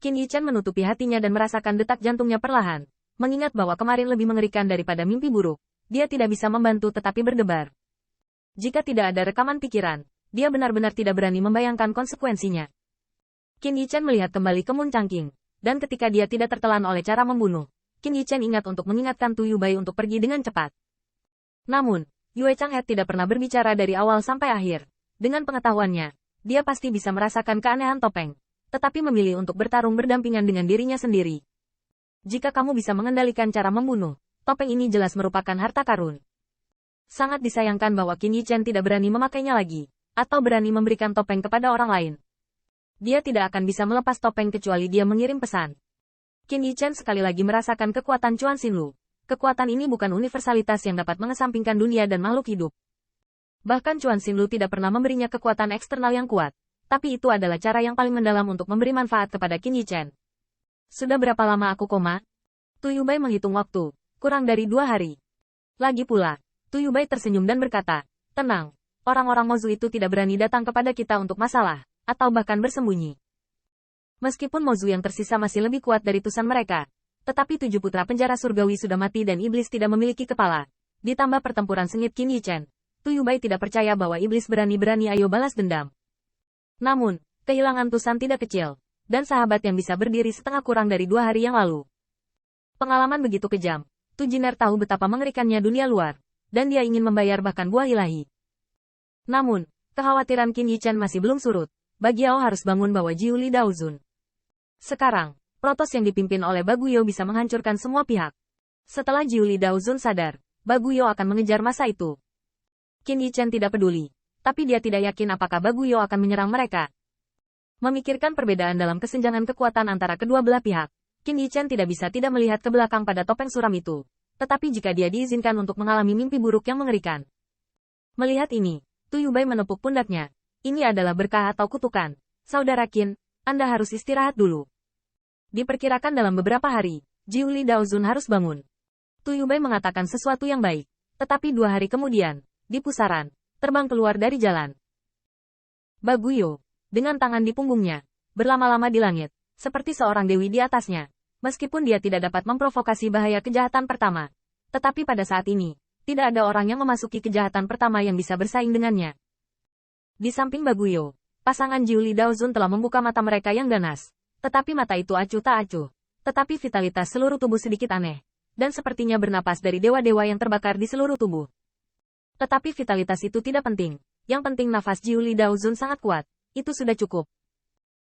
Qin Yichen menutupi hatinya dan merasakan detak jantungnya perlahan. Mengingat bahwa kemarin lebih mengerikan daripada mimpi buruk, dia tidak bisa membantu tetapi berdebar. Jika tidak ada rekaman pikiran, dia benar-benar tidak berani membayangkan konsekuensinya. Qin Yichen melihat kembali ke Mun Changqing, dan ketika dia tidak tertelan oleh cara membunuh, Qin Yichen ingat untuk mengingatkan Tu Yubai untuk pergi dengan cepat. Namun, Yue Chang'e tidak pernah berbicara dari awal sampai akhir. Dengan pengetahuannya, dia pasti bisa merasakan keanehan topeng, tetapi memilih untuk bertarung berdampingan dengan dirinya sendiri. Jika kamu bisa mengendalikan cara membunuh, topeng ini jelas merupakan harta karun. Sangat disayangkan bahwa Qin Yichen tidak berani memakainya lagi, atau berani memberikan topeng kepada orang lain. Dia tidak akan bisa melepas topeng kecuali dia mengirim pesan. Qin Yichen sekali lagi merasakan kekuatan Chuan Xinlu. Kekuatan ini bukan universalitas yang dapat mengesampingkan dunia dan makhluk hidup. Bahkan Chuan Xinlu tidak pernah memberinya kekuatan eksternal yang kuat, tapi itu adalah cara yang paling mendalam untuk memberi manfaat kepada Qin Yichen. Sudah berapa lama aku koma? Tu Yubai menghitung waktu, kurang dari 2 hari. Lagi pula, Tu Yubai tersenyum dan berkata, tenang, orang-orang Mozu itu tidak berani datang kepada kita untuk masalah, atau bahkan bersembunyi. Meskipun Mozu yang tersisa masih lebih kuat dari tusan mereka, tetapi 7 putra penjara surgawi sudah mati dan iblis tidak memiliki kepala. Ditambah pertempuran sengit Qin Yichen, Tu Yubai tidak percaya bahwa iblis berani-berani ayo balas dendam. Namun, kehilangan tusan tidak kecil, dan sahabat yang bisa berdiri setengah kurang dari 2 hari yang lalu. Pengalaman begitu kejam, Tu Jiner tahu betapa mengerikannya dunia luar, dan dia ingin membayar bahkan buah ilahi. Namun, kekhawatiran Qin Yichen masih belum surut. Bagiao harus bangun bahwa Jiu Li Daozun. Sekarang, protos yang dipimpin oleh Baguyo bisa menghancurkan semua pihak. Setelah Jiu Li Daozun sadar, Baguyo akan mengejar masa itu. Qin Yichen tidak peduli, tapi dia tidak yakin apakah Baguyo akan menyerang mereka. Memikirkan perbedaan dalam kesenjangan kekuatan antara kedua belah pihak, Qin Yichen tidak bisa tidak melihat ke belakang pada topeng suram itu. Tetapi jika dia diizinkan untuk mengalami mimpi buruk yang mengerikan. Melihat ini, Tu Yubai menepuk pundaknya. Ini adalah berkah atau kutukan. Saudara Qin, Anda harus istirahat dulu. Diperkirakan dalam beberapa hari, Jiu Li Daozun harus bangun. Tu Yubai mengatakan sesuatu yang baik. Tetapi 2 hari kemudian, di pusaran, terbang keluar dari jalan. Baguyo, dengan tangan di punggungnya, berlama-lama di langit, seperti seorang dewi di atasnya. Meskipun dia tidak dapat memprovokasi bahaya kejahatan pertama. Tetapi pada saat ini, tidak ada orang yang memasuki kejahatan pertama yang bisa bersaing dengannya. Di samping Baguyo, pasangan Jiu Li Daozun telah membuka mata mereka yang ganas. Tetapi mata itu acuh tak acuh. Tetapi vitalitas seluruh tubuh sedikit aneh. Dan sepertinya bernapas dari dewa-dewa yang terbakar di seluruh tubuh. Tetapi vitalitas itu tidak penting. Yang penting nafas Jiu Li Daozun sangat kuat. Itu sudah cukup.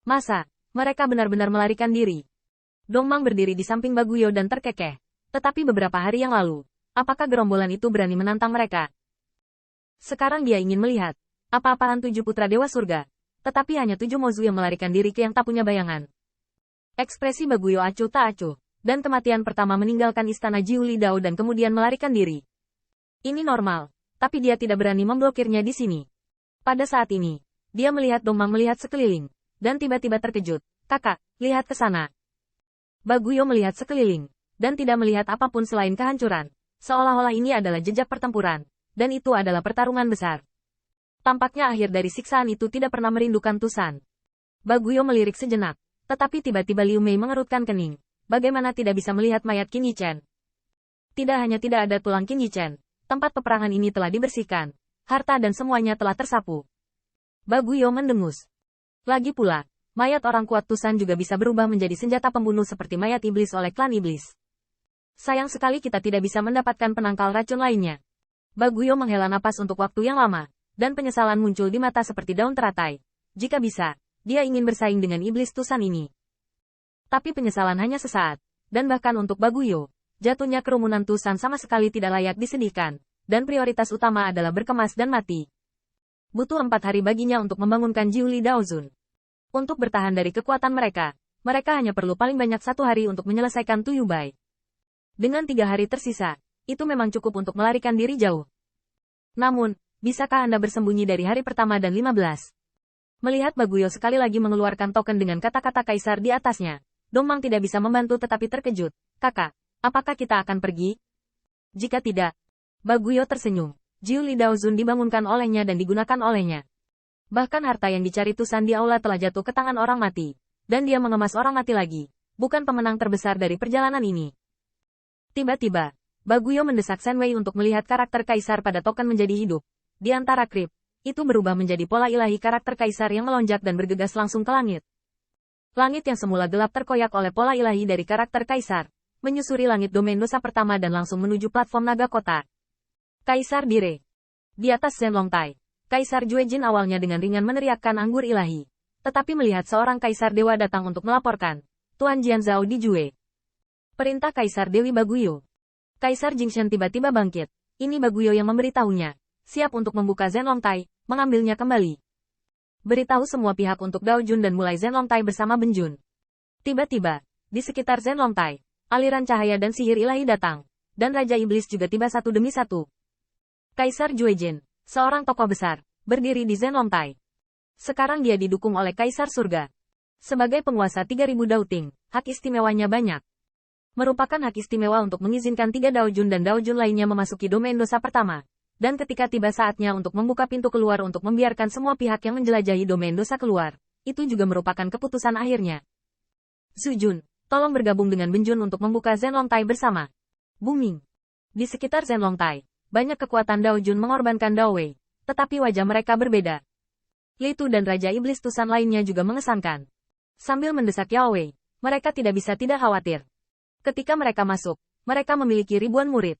Masa, mereka benar-benar melarikan diri. Dongmang berdiri di samping Baguyo dan terkekeh. Tetapi beberapa hari yang lalu, apakah gerombolan itu berani menantang mereka? Sekarang dia ingin melihat apa-apaan 7 putra dewa surga. Tetapi hanya 7 Mozu yang melarikan diri ke yang tak punya bayangan. Ekspresi Baguyo acuh tak acuh, dan kematian pertama meninggalkan istana Jiu Li Dao dan kemudian melarikan diri. Ini normal, tapi dia tidak berani memblokirnya di sini. Pada saat ini, dia melihat Dongmang melihat sekeliling, dan tiba-tiba terkejut. Kakak, lihat ke sana. Baguyo melihat sekeliling, dan tidak melihat apapun selain kehancuran. Seolah-olah ini adalah jejak pertempuran, dan itu adalah pertarungan besar. Tampaknya akhir dari siksaan itu tidak pernah merindukan Tusan. Baguyo melirik sejenak. Tetapi tiba-tiba Liu Mei mengerutkan kening. Bagaimana tidak bisa melihat mayat Qin Yichen? Tidak hanya tidak ada tulang Qin Yichen, tempat peperangan ini telah dibersihkan. Harta dan semuanya telah tersapu. Baguyo mendengus. Lagi pula, mayat orang kuat Tusan juga bisa berubah menjadi senjata pembunuh seperti mayat iblis oleh klan iblis. Sayang sekali kita tidak bisa mendapatkan penangkal racun lainnya. Baguyo menghela napas untuk waktu yang lama, dan penyesalan muncul di mata seperti daun teratai. Jika bisa, dia ingin bersaing dengan iblis Tusan ini. Tapi penyesalan hanya sesaat, dan bahkan untuk Baguyo, jatuhnya kerumunan Tusan sama sekali tidak layak disedihkan, dan prioritas utama adalah berkemas dan mati. Butuh 4 hari baginya untuk membangunkan Jiu Li Daozun. Untuk bertahan dari kekuatan mereka hanya perlu paling banyak 1 hari untuk menyelesaikan Tu Yubai. Dengan 3 hari tersisa, itu memang cukup untuk melarikan diri jauh. Namun, bisakah Anda bersembunyi dari hari pertama dan 15? Melihat Baguyo sekali lagi mengeluarkan token dengan kata-kata kaisar di atasnya, Dongmang tidak bisa membantu tetapi terkejut. Kakak, apakah kita akan pergi? Jika tidak, Baguyo tersenyum. Jiu Li Daozun dibangunkan olehnya dan digunakan olehnya. Bahkan harta yang dicari Tusan di aula telah jatuh ke tangan orang mati. Dan dia mengemas orang mati lagi. Bukan pemenang terbesar dari perjalanan ini. Tiba-tiba, Baguyo mendesak Shen Wei untuk melihat karakter kaisar pada token menjadi hidup. Di antara krip, itu berubah menjadi pola ilahi karakter kaisar yang melonjak dan bergegas langsung ke langit. Langit yang semula gelap terkoyak oleh pola ilahi dari karakter kaisar, menyusuri langit domain dosa pertama dan langsung menuju platform naga kota. Kaisar Dire. Di atas Zhenlongtai, Kaisar Juejin awalnya dengan ringan meneriakkan anggur ilahi. Tetapi melihat seorang kaisar dewa datang untuk melaporkan, Tuan Jianzhao di Jue. Perintah Kaisar Dewi Baguyo. Kaisar Jingshan tiba-tiba bangkit. Ini Baguyo yang memberitahunya. Siap untuk membuka Zhenlongtai, mengambilnya kembali. Beritahu semua pihak untuk Dao Jun dan mulai Zhenlongtai bersama Benjun. Tiba-tiba, di sekitar Zhenlongtai, aliran cahaya dan sihir ilahi datang. Dan Raja Iblis juga tiba satu demi satu. Kaisar Juejin, seorang tokoh besar, berdiri di Zhenlongtai. Sekarang dia didukung oleh Kaisar Surga. Sebagai penguasa 3000 Daoting, hak istimewanya banyak. Merupakan hak istimewa untuk mengizinkan 3 Dao Jun dan Dao Jun lainnya memasuki domain dosa pertama. Dan ketika tiba saatnya untuk membuka pintu keluar untuk membiarkan semua pihak yang menjelajahi domain dosa keluar, itu juga merupakan keputusan akhirnya. Zujun, tolong bergabung dengan Benjun untuk membuka Zhenlongtai bersama. Booming. Di sekitar Zhenlongtai, banyak kekuatan Dao Jun mengorbankan Dao Wei, tetapi wajah mereka berbeda. Li Tu dan Raja Iblis Tusan lainnya juga mengesankan. Sambil mendesak Yao Wei, mereka tidak bisa tidak khawatir. Ketika mereka masuk, mereka memiliki ribuan murid.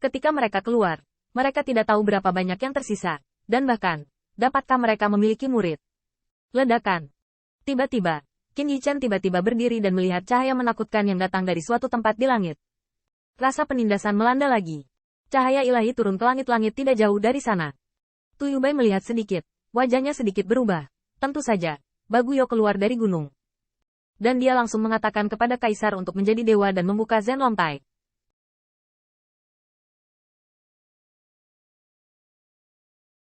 Ketika mereka keluar, mereka tidak tahu berapa banyak yang tersisa, dan bahkan, dapatkah mereka memiliki murid. Ledakan. Tiba-tiba, Qin Yichan tiba-tiba berdiri dan melihat cahaya menakutkan yang datang dari suatu tempat di langit. Rasa penindasan melanda lagi. Cahaya ilahi turun ke langit-langit tidak jauh dari sana. Tuyubai melihat sedikit, wajahnya sedikit berubah. Tentu saja, Baguyo keluar dari gunung. Dan dia langsung mengatakan kepada Kaisar untuk menjadi dewa dan membuka Zhenlongtai.